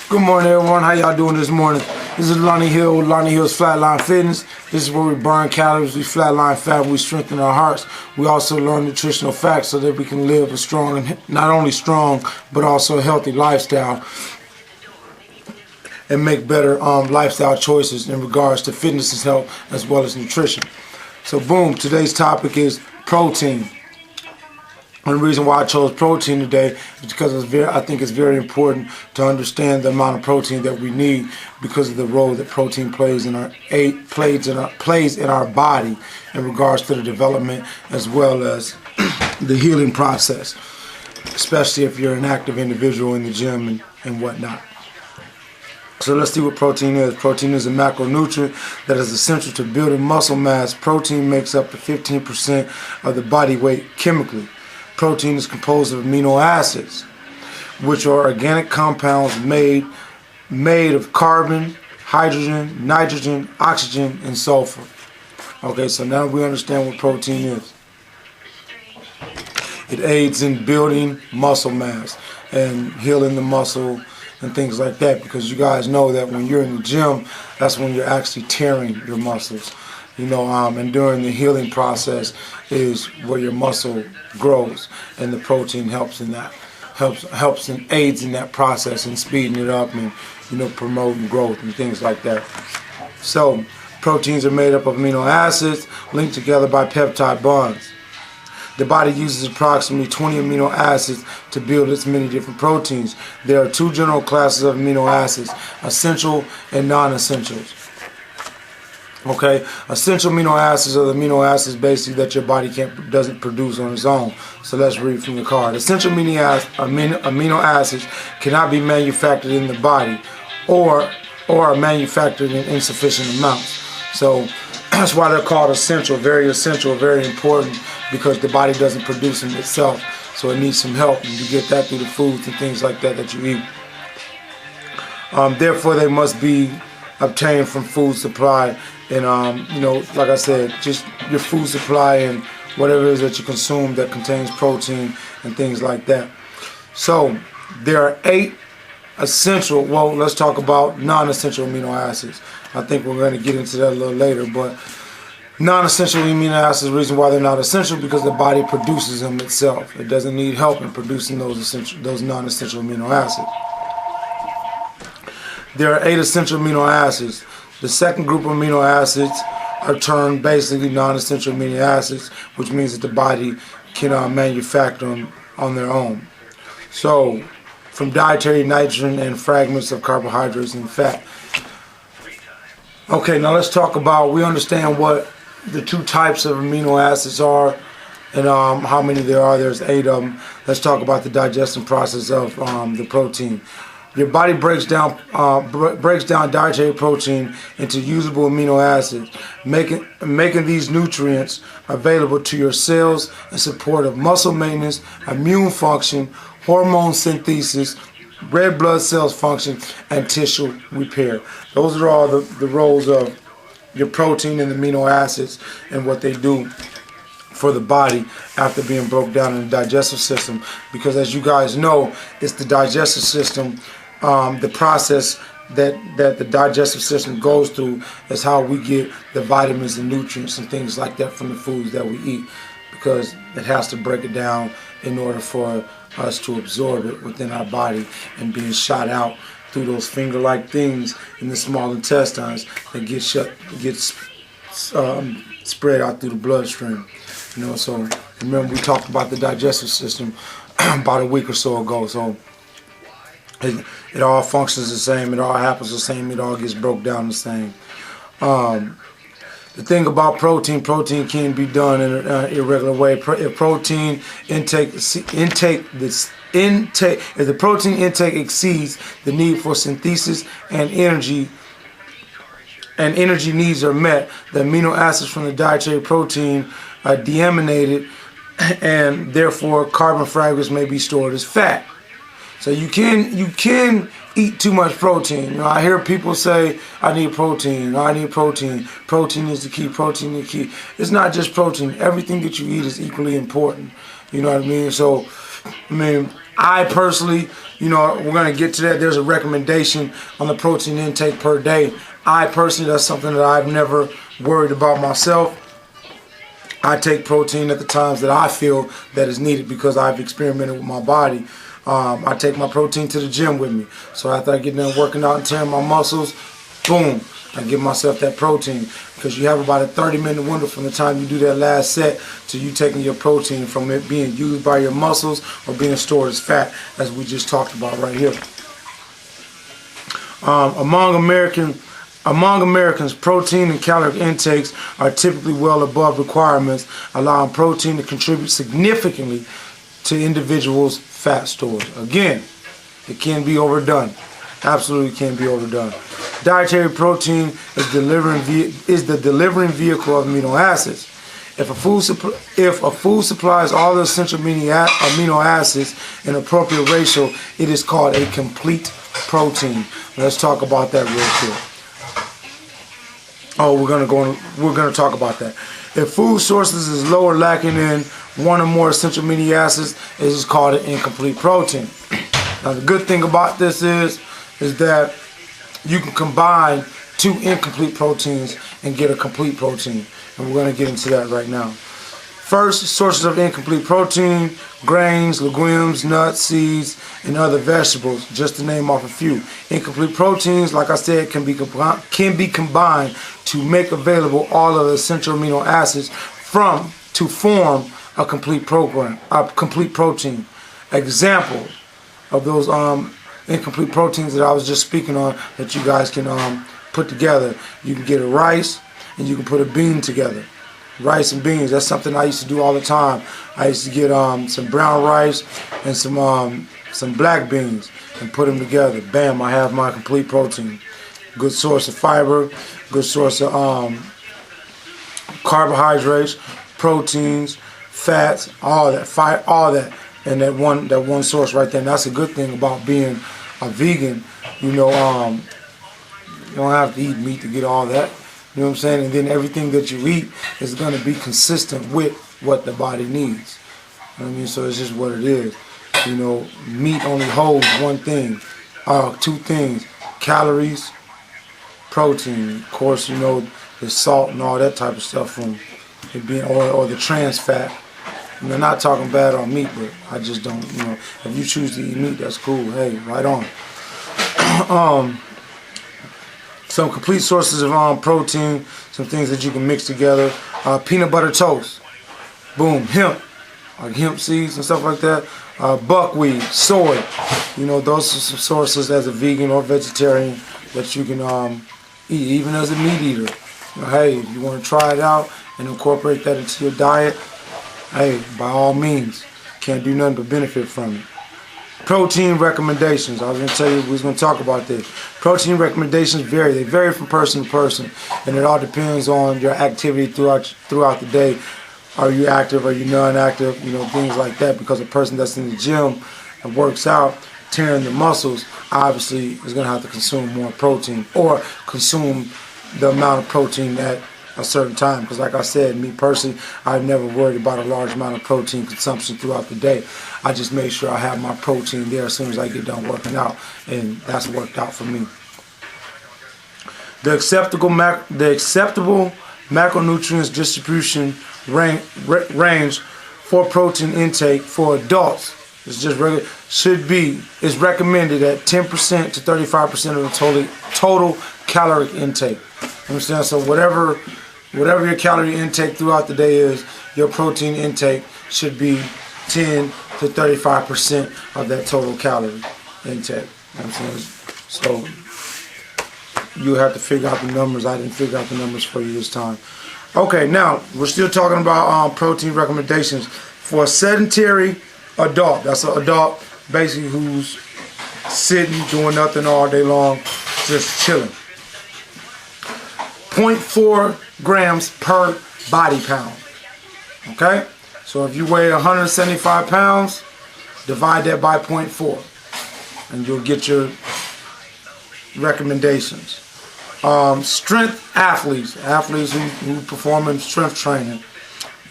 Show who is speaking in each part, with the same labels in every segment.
Speaker 1: Good morning, everyone. How y'all doing this morning? This is Lonnie Hills Flat-Line Fitness. This is where we burn calories, we flatline fat, we strengthen our hearts. We also learn nutritional facts so that we can live a strong, and not only strong, but also a healthy lifestyle and make better lifestyle choices in regards to fitness and health as well as nutrition. So boom, today's topic is protein. And the reason why I chose protein today is because I think it's very important to understand the amount of protein that we need because of the role that protein plays in our body in regards to the development as well as the healing process, especially if you're an active individual in the gym and whatnot. So let's see what protein is. Protein is a macronutrient that is essential to building muscle mass. Protein makes up to 15% of the body weight chemically. Protein is composed of amino acids, which are organic compounds made of carbon, hydrogen, nitrogen, oxygen, and sulfur. Okay, so now we understand what protein is. It aids in building muscle mass and healing the muscle and things like that, because you guys know that when you're in the gym, that's when you're actually tearing your muscles. And during the healing process is where your muscle grows, and the protein helps in that, helps and aids in that process and speeding it up and promoting growth and things like that. So proteins are made up of amino acids linked together by peptide bonds. The body uses approximately 20 amino acids to build its many different proteins. There are two general classes of amino acids: essential and non-essentials. Okay, essential amino acids are the amino acids basically that your body doesn't produce on its own. So let's read from the card. Essential amino acids cannot be manufactured in the body or are manufactured in insufficient amounts. So that's why they're called essential, very important, because the body doesn't produce them itself. So it needs some help, and you get that through the foods and things like that you eat. Therefore, they must be obtained from food supply. And like I said, just your food supply and whatever it is that you consume that contains protein and things like that. So there are 8 essential, well, let's talk about non-essential amino acids. I think we're going to get into that a little later, but non-essential amino acids, the reason why they're not essential, because the body produces them itself. It doesn't need help in producing those non-essential amino acids. There are 8 essential amino acids. The second group of amino acids are termed basically non-essential amino acids, which means that the body can manufacture them on their own. So, from dietary nitrogen and fragments of carbohydrates and fat. Okay, now let's talk about, we understand what the 2 types of amino acids are and how many there are. There's 8 of them. Let's talk about the digestion process of the protein. Your body breaks down dietary protein into usable amino acids, making these nutrients available to your cells in support of muscle maintenance, immune function, hormone synthesis, red blood cells function, and tissue repair. Those are all the roles of your protein and amino acids and what they do for the body after being broke down in the digestive system. Because as you guys know, it's the digestive system, the process that the digestive system goes through is how we get the vitamins and nutrients and things like that from the foods that we eat, because it has to break it down in order for us to absorb it within our body and being shot out through those finger-like things in the small intestines that gets spread out through the bloodstream. So remember, we talked about the digestive system about a week or so ago. So it all functions the same, it all happens the same, it all gets broke down the same. The thing about protein can be done in an irregular way. If protein intake exceeds the need for synthesis and energy needs are met, the amino acids from the dietary protein are deaminated, and therefore carbon fragments may be stored as fat. So you can eat too much protein. I hear people say, I need protein. Protein is the key. Protein is the key. It's not just protein. Everything that you eat is equally important. You know what I mean? So, I personally You know, we're going to get to that. There's a recommendation on the protein intake per day. I personally, that's something that I've never worried about myself. I take protein at the times that I feel that is needed because I've experimented with my body. I take my protein to the gym with me. So after I get done working out and tearing my muscles, boom, I give myself that protein. Because you have about a 30-minute window from the time you do that last set to you taking your protein, from it being used by your muscles or being stored as fat, as we just talked about right here. Among Americans, protein and caloric intakes are typically well above requirements, allowing protein to contribute significantly to individuals' fat stores. Again, it can be overdone. Absolutely can be overdone. Dietary protein is the delivering vehicle of amino acids. If a food supplies all the essential amino acids in appropriate ratio, it is called a complete protein. Let's talk about that real quick. Oh, we're gonna talk about that. If food sources is low or lacking in one or more essential amino acids, it is called an incomplete protein. Now, the good thing about this is that you can combine two incomplete proteins and get a complete protein, and we're going to get into that right now. First, sources of incomplete protein: grains, legumes, nuts, seeds, and other vegetables, just to name off a few. Incomplete proteins, like I said, can be combined to make available all of the essential amino acids to form a complete protein. Example of those incomplete proteins that I was just speaking on that you guys can put together. You can get a rice and you can put a bean together. Rice and beans, that's something I used to do all the time. I used to get some brown rice and some black beans and put them together. Bam, I have my complete protein. Good source of fiber, good source of carbohydrates, proteins, fats, all that. And that one source right there. And that's a good thing about being a vegan. You know, you don't have to eat meat to get all that. You know what I'm saying? And then everything that you eat is going to be consistent with what the body needs. You know what I mean? So it's just what it is. You know, meat only holds one thing, two things: calories, protein. Of course, you know, the salt and all that type of stuff from it being, or the trans fat. And I'm not talking bad on meat, but I just don't, you know, if you choose to eat meat, that's cool. Hey, right on. Some complete sources of protein, some things that you can mix together. Peanut butter toast. Boom. Hemp, like hemp seeds and stuff like that. Buckwheat, soy. You know, those are some sources as a vegan or vegetarian that you can eat, even as a meat eater. You know, hey, if you want to try it out and incorporate that into your diet, hey, by all means, can't do nothing but benefit from it. Protein recommendations. I was going to tell you, we was going to talk about this. Protein recommendations vary. They vary from person to person, and it all depends on your activity throughout the day. Are you active? Are you non-active? You know, things like that. Because a person that's in the gym and works out, tearing the muscles, obviously is going to have to consume more protein or consume the amount of protein at a certain time. Because like I said, me personally, I've never worried about a large amount of protein consumption throughout the day. I just make sure I have my protein there as soon as I get done working out, and that's worked out for me. The acceptable macronutrients distribution range for protein intake for adults is just is recommended at 10% to 35% of the total caloric intake. Understand? So whatever your calorie intake throughout the day is, your protein intake should be 10 to 35% of that total calorie intake. You know what I'm saying? So you have to figure out the numbers. I didn't figure out the numbers for you this time. Okay, now we're still talking about protein recommendations for a sedentary adult. That's an adult basically who's sitting, doing nothing all day long, just chilling. 0.4 grams per body pound. Okay? So if you weigh 175 pounds, divide that by 0.4 and you'll get your recommendations. Strength athletes who perform in strength training,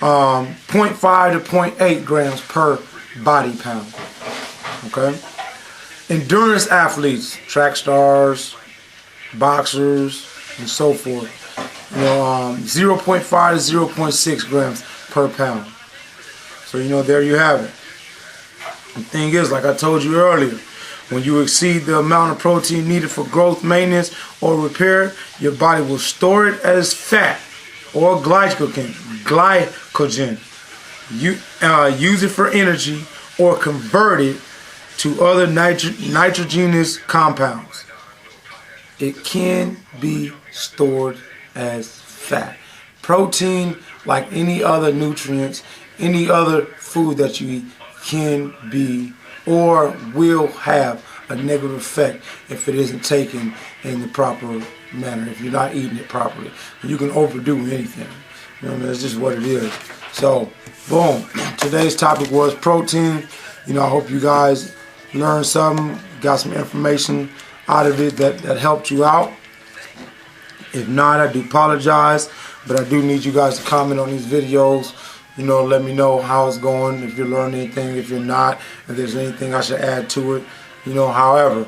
Speaker 1: 0.5 to 0.8 grams per body pound. Okay? endurance athletes, track stars, boxers, and so forth. 0.5 to 0.6 grams per pound. So there you have it. The thing is, like I told you earlier, when you exceed the amount of protein needed for growth, maintenance, or repair, your body will store it as fat or glycogen. Use it for energy or convert it to other nitrogenous compounds. It can be stored as fat. Protein, like any other nutrients, any other food that you eat, can be or will have a negative effect if it isn't taken in the proper manner, if you're not eating it properly. You can overdo anything. That's just what it is. So, boom. Today's topic was protein. I hope you guys learned something, got some information out of it that helped you out. If not, I do apologize, but I do need you guys to comment on these videos. Let me know how it's going, if you're learning anything, if you're not, if there's anything I should add to it. However,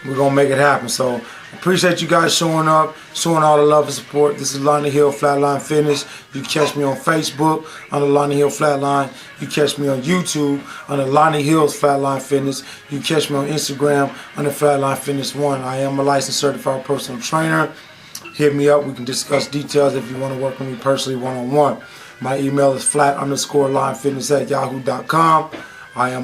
Speaker 1: we're going to make it happen. So, appreciate you guys showing up, showing all the love and support. This is Lonnie Hills Flat-Line Fitness. You can catch me on Facebook under Lonnie Hills Flat-Line. You can catch me on YouTube under Lonnie Hills Flat-Line Fitness. You can catch me on Instagram under Flat-Line Fitness 1. I am a licensed certified personal trainer. Hit me up. We can discuss details if you want to work with me personally one-on-one. My email is flat_linefitness@yahoo.com. I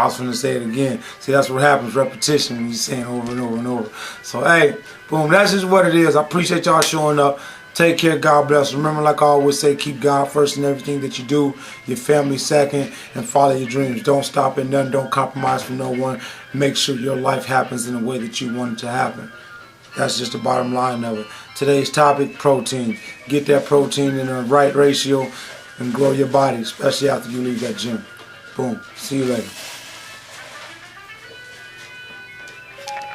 Speaker 1: was going to say it again. See, that's what happens, repetition, when you're saying over and over and over. So, hey, boom, that's just what it is. I appreciate y'all showing up. Take care, God bless. Remember, like I always say, keep God first in everything that you do, your family second, and follow your dreams. Don't stop at nothing. Don't compromise for no one. Make sure your life happens in the way that you want it to happen. That's just the bottom line of it. Today's topic, protein. Get that protein in the right ratio and grow your body, especially after you leave that gym. Boom. See you later.